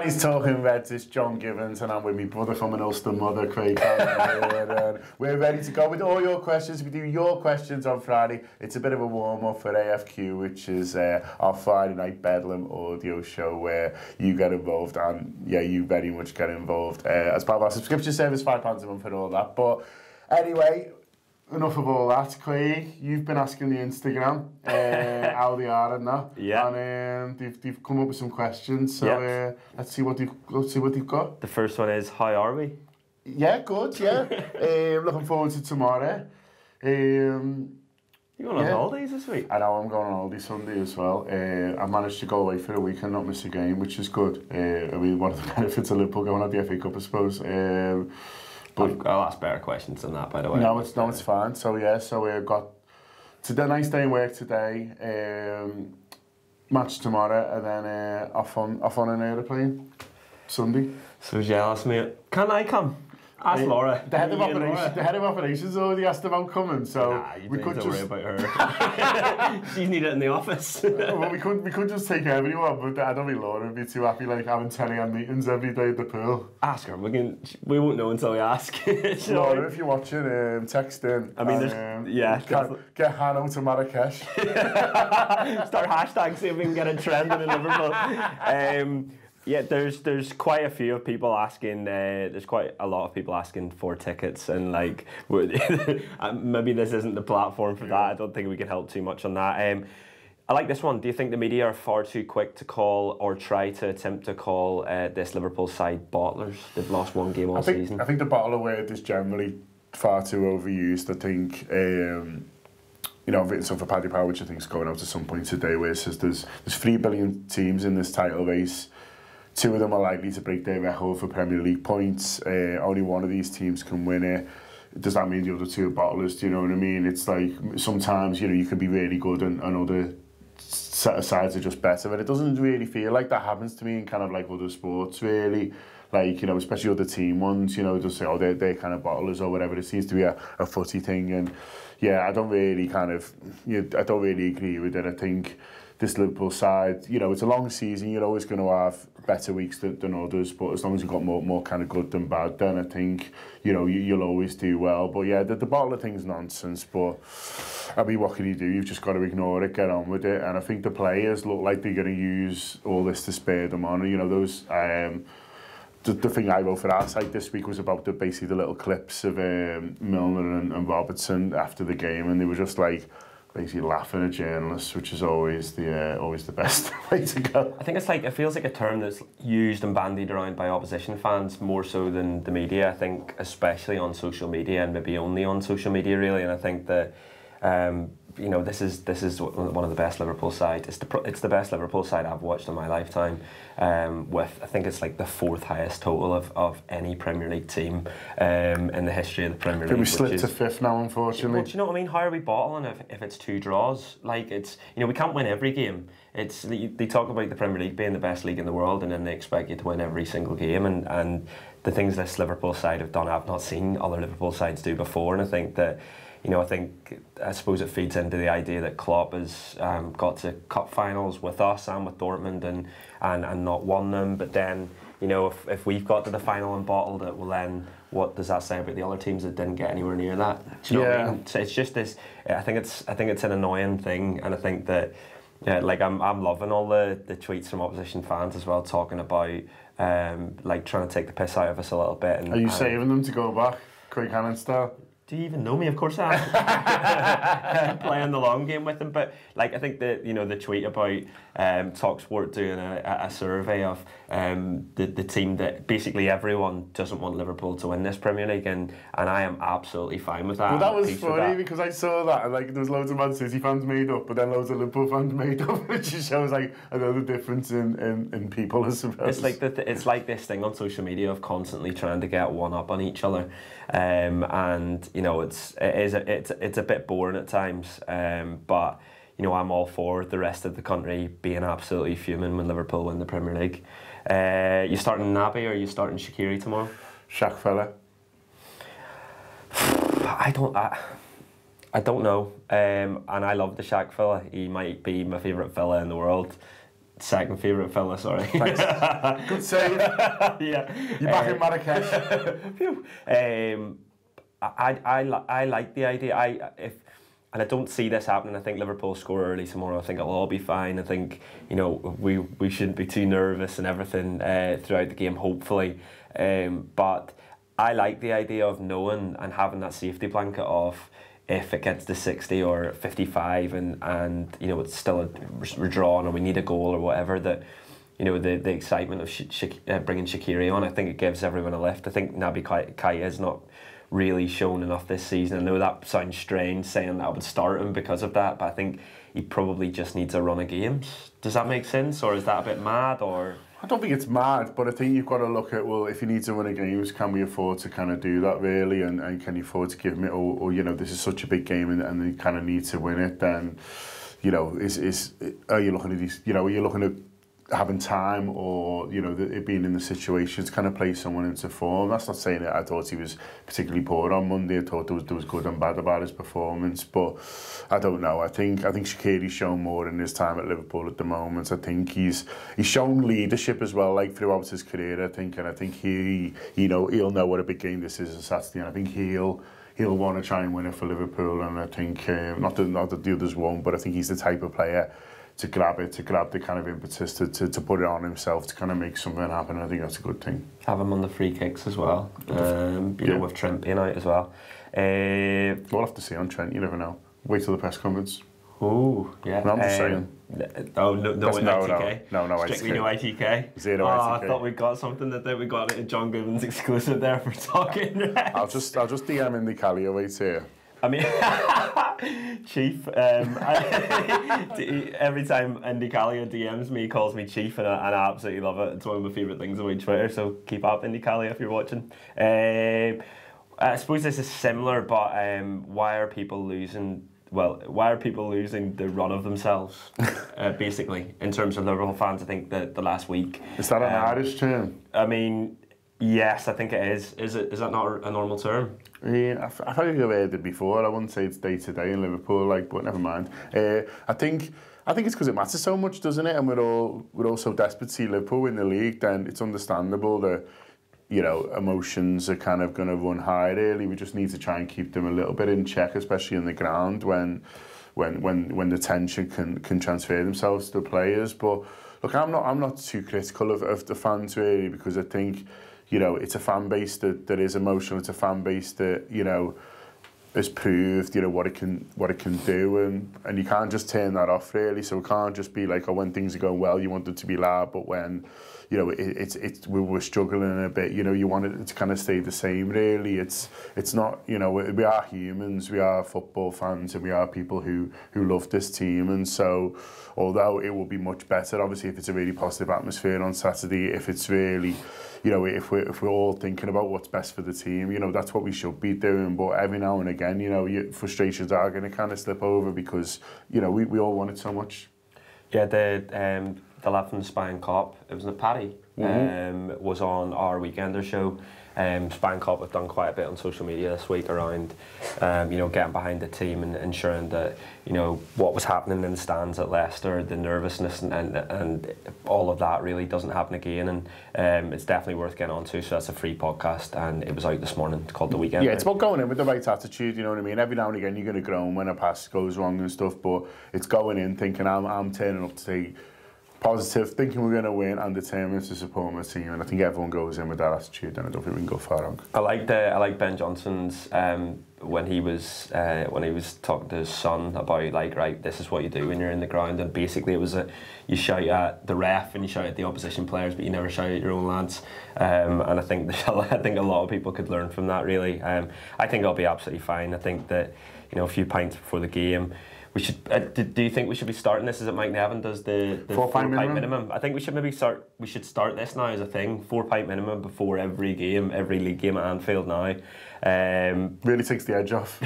Danny's talking Reds, it's John Gibbons, and I'm with my brother from an Ulster mother, Craig Hannan. We're ready to go with all your questions. We do your questions on Friday. It's a bit of a warm-up for AFQ, which is our Friday night Bedlam audio show where you get involved, and yeah, you very much get involved as part of our subscription service, £5 a month and all that. But anyway, enough of all that. Craig, you've been asking the Instagram how they are and that. Yeah. And they've come up with some questions. So let's see what they've got. The first one is, how are we? Yeah, good. Yeah. Looking forward to tomorrow. You're going on holidays this week? I know, I'm going on holiday Sunday as well. I managed to go away for a week and not miss a game, which is good. I mean, one of the benefits of Liverpool going on the FA Cup, I suppose. But I'll ask better questions than that, by the way. No, it's fine. So yeah, we've got today, nice day in work today. Match tomorrow, and then off on an aeroplane Sunday. So jealous, mate. Can I come? Ask Laura. The head of operations already asked about coming, so we could just worry about her. She's needed in the office. Well, we could just take everyone, but I don't think Laura would be too happy, like having 10 AM meetings every day at the pool. Ask her. We won't know until we ask. Laura, if you're watching, text in. I mean, get Hanno to Marrakesh. Start hashtags, see if we can get it trending in Liverpool. Yeah, there's quite a few of people asking. There's quite a lot of people asking for tickets, and like maybe this isn't the platform for that. I don't think we can help too much on that. I like this one. Do you think the media are far too quick to call or try to attempt to call this Liverpool side bottlers? They've lost one game all season. I think the bottler word is generally far too overused. I think. You know, I've written something for Paddy Power, which I think is going out at some point today, where it says there's 3 billion teams in this title race. 2 of them are likely to break their record for Premier League points. Only one of these teams can win it. Does that mean the other 2 are bottlers? Do you know what I mean? It's like sometimes, you know, you can be really good and other sides are just better. But it doesn't really feel like that happens to me in kind of like other sports, really. Like, you know, especially other team ones, you know, just say, oh, they're kind of bottlers or whatever. It seems to be a footy thing. And yeah, I don't really agree with it. I think this Liverpool side, you know, it's a long season. You're always going to have better weeks than others, but as long as you've got more kind of good than bad, then I think, you know, you'll always do well. But yeah, the bottler thing's nonsense, but I mean, what can you do? You've just got to ignore it, get on with it. And I think the players look like they're going to use all this to spur them on. You know, those... The thing I wrote for our site this week was about basically the little clips of Milner and Robertson after the game, and they were just like basically laughing at journalists, which is always the best way to go. I think it feels like a term that's used and bandied around by opposition fans more so than the media. I think especially on social media, and maybe only on social media really. And I think that you know, this is one of the best Liverpool sides. It's the best Liverpool side I've watched in my lifetime. With I think it's like the 4th highest total of any Premier League team in the history of the Premier League. We slipped to 5th now, unfortunately. Well, do you know what I mean? How are we bottling if it's 2 draws? Like, it's, you know, we can't win every game. It's they talk about the Premier League being the best league in the world, and then they expect you to win every single game. And the things this Liverpool side have done, I've not seen other Liverpool sides do before. And I think that, you know, I suppose it feeds into the idea that Klopp has got to cup finals with us and with Dortmund and not won them. But then, you know, if we've got to the final and bottled it, well then, what does that say about the other teams that didn't get anywhere near that? Do you know what I mean? So it's just this. I think it's an annoying thing, and I think that. Yeah, like I'm loving all the tweets from opposition fans as well, talking about like trying to take the piss out of us a little bit. And, are you saving them to go back, Craig Hannan style? Do you even know me? Of course I am. Playing the long game with them. But like, I think that, you know, the tweet about TalkSport doing a survey of the team that basically everyone doesn't want Liverpool to win this Premier League, and I am absolutely fine with that. Well, that was funny because I saw that, and like there was loads of Man City fans made up, but then loads of Liverpool fans made up, which just shows like another difference in people, I suppose. It's like this thing on social media of constantly trying to get one up on each other, and you know, it's a bit boring at times, but you know, I'm all for the rest of the country being absolutely fuming when Liverpool win the Premier League. You starting Naby or are you starting Shaqiri tomorrow? Shaq fella. I don't know, and I love the Shaq fella. He might be my favourite fella in the world. second favourite fella, sorry. Thanks. Good save. Yeah. You're back in Marrakesh. I like the idea. And I don't see this happening. I think Liverpool score early tomorrow. I think it'll all be fine. I think, you know, we shouldn't be too nervous and everything throughout the game, hopefully. But I like the idea of knowing and having that safety blanket of, if it gets to 60 or 55 and you know, it's still we're drawn or we need a goal or whatever, that, you know, the excitement of bringing Shaqiri on, I think it gives everyone a lift. I think Naby Keita is not really shown enough this season. I know that sounds strange saying that I would start him because of that, but I think he probably just needs a run of games. Does that make sense, or is that a bit mad? Or I don't think it's mad, but I think you've got to look at, well, if you need to win a games, can we afford to kind of do that really, and can you afford to give him it, or you know, this is such a big game and you kind of need to win it, then, you know, are you looking at these, you know, are you looking at having time, or, you know, it being in the situation to kind of play someone into form? That's not saying that I thought he was particularly poor on Monday. I thought there was good and bad about his performance, but I don't know. I think Shaqiri's shown more in his time at Liverpool at the moment. I think he's shown leadership as well, like throughout his career. I think he, you know, he'll know what a big game this is on Saturday, and I think he'll want to try and win it for Liverpool. And I think not that the others won't, but I think he's the type of player to grab the kind of impetus to put it on himself, to kind of make something happen. I think that's a good thing. Have him on the free kicks as well, you know, with Trent being out as well. We'll have to see on Trent, you never know. Wait till the press conference. Oh, yeah. No, I'm just saying. Oh, no ITK? No Strictly ITK. no ITK? Zero ITK. I thought we got something that we got a John Gibbons exclusive there for talking. I'll just DM Indy Callie away here. I mean, Chief, every time Indy Callie DMs me, he calls me Chief, and I absolutely love it. It's one of my favourite things on Twitter, so keep up, Indy Callie, if you're watching. I suppose this is similar, but why are people losing the run of themselves, basically, in terms of Liverpool fans? I think the last week. Is that an Irish term? I mean, yes, I think it is. Is that not a normal term? Yeah, I thought I've heard it before. I wouldn't say it's day to day in Liverpool, like, but never mind. I think it's because it matters so much, doesn't it? And we're all so desperate to see Liverpool win the league. Then it's understandable that, you know, emotions are kind of going to run high. Really, we just need to try and keep them a little bit in check, especially in the ground when the tension can transfer themselves to the players. But look, I'm not too critical of the fans really, because I think, you know, it's a fan base that is emotional. It's a fan base that, you know, has proved, you know, what it can do, and you can't just turn that off really. So it can't just be like, oh, when things are going well, you want it to be loud, but when, you know, we're struggling a bit, you know, you want it to kind of stay the same really. It's not, you know, we are humans, we are football fans, and we are people who love this team. And so, although it will be much better, obviously, if it's a really positive atmosphere on Saturday, if it's really, you know, if we're all thinking about what's best for the team, you know, that's what we should be doing. But every now and again, you know, frustrations are going to kind of slip over because, you know, we all want it so much. Yeah, the lad from the Spine Cop, it was Paddy, was on our Weekender show. Spine Cop have done quite a bit on social media this week around, you know, getting behind the team and ensuring that, you know, what was happening in the stands at Leicester, the nervousness and all of that really doesn't happen again. And it's definitely worth getting onto. So that's a free podcast, and it was out this morning. It's called The Weekend. Yeah, it's about going in with the right attitude, you know what I mean? Every now and again you're going to groan when a pass goes wrong and stuff, but it's going in thinking I'm turning up to take positive, thinking we're going to win, and determined to support my team. And I think everyone goes in with that attitude, and I don't think we can go far wrong. I like Ben Johnson's when he was talking to his son about, like, right, this is what you do when you're in the ground, and basically it was you shout at the ref and you shout at the opposition players, but you never shout at your own lads. And I think a lot of people could learn from that really. I think I'll be absolutely fine. I think that, you know, a few pints before the game. We should. Do you think we should be starting this as Mike Nevin does the 4 pint minimum? I think we should maybe start. We should start this now as a thing. 4 pint minimum before every game, every league game at Anfield now. Really takes the edge off.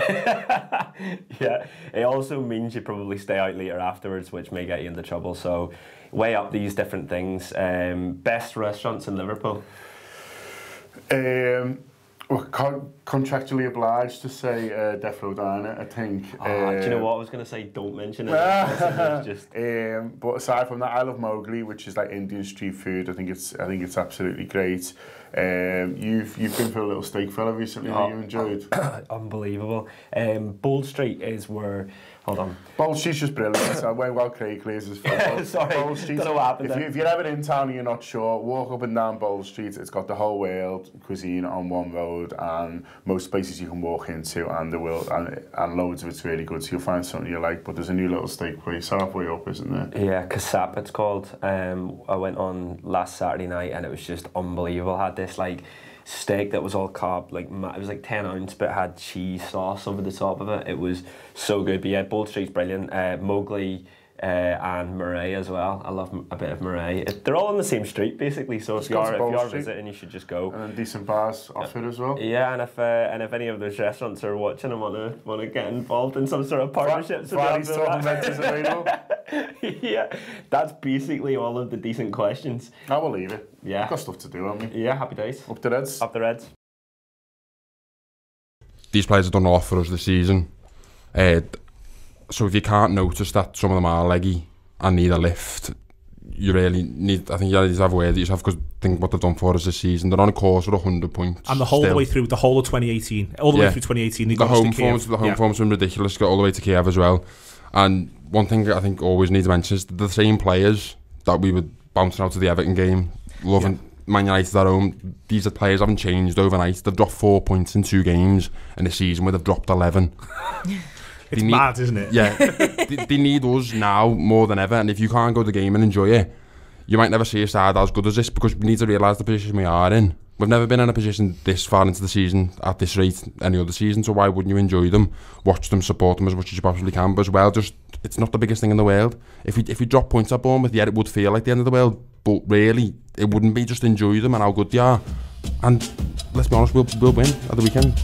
Yeah, it also means you probably stay out later afterwards, which may get you into trouble. So weigh up these different things. Best restaurants in Liverpool. We're contractually obliged to say Defro Diner, I think. Do you know what I was going to say? Don't mention it. Just... but aside from that, I love Mowgli, which is like Indian street food. I think it's absolutely great. You've been for a little steak fella recently that you enjoyed. Unbelievable. Bold Street is where. Hold on. Bold Street's just brilliant. So while Craig clears his phone. Sorry, Bold Street, don't know what happened if you're ever in town and you're not sure, walk up and down Bold Street. It's got the whole world cuisine on one road, and most places you can walk into, and loads of it's really good. So you'll find something you like. But there's a new little steak place halfway up, isn't there? Yeah, Kasap it's called. I went on last Saturday night, and it was just unbelievable. I had this like steak that was all carb, like it was like 10 ounce, but it had cheese sauce over the top of it. It was so good. But yeah, Bold Street's brilliant. Mowgli and Murray as well. I love a bit of Murray. They're all on the same street basically, so if you are visiting, you should just go. And decent bars offered as well. Yeah, and if any of those restaurants are watching and want to get involved in some sort of partnerships, yeah, that's basically all of the decent questions. I will leave it. Yeah, we've got stuff to do, haven't we? Yeah, happy days. Up the Reds. Up the Reds. These players have done a lot for us this season. So if you can't notice that some of them are leggy and need a lift, you really need, I think you need to have a word at yourself, because think what they've done for us this season. They're on a course with 100 points. And the whole way through, the whole of 2018, all the way through 2018, they got us to Kiev. The home form's been ridiculous, got all the way to Kiev as well. And one thing I think always need to mention is the same players that we were bouncing out of the Everton game, loving Man United at home, these are players haven't changed overnight. They've dropped 4 points in 2 games in a season where they've dropped 11. It's mad, isn't it? Yeah, they need us now more than ever, and if you can't go to the game and enjoy it, you might never see a side as good as this, because we need to realise the position we are in. We've never been in a position this far into the season at this rate any other season, so why wouldn't you enjoy them, watch them, support them as much as you possibly can? But as well, just, it's not the biggest thing in the world. If we drop points at Bournemouth, yeah, it would feel like the end of the world, but really, it wouldn't be. Just enjoy them and how good they are. And let's be honest, we'll win at the weekend.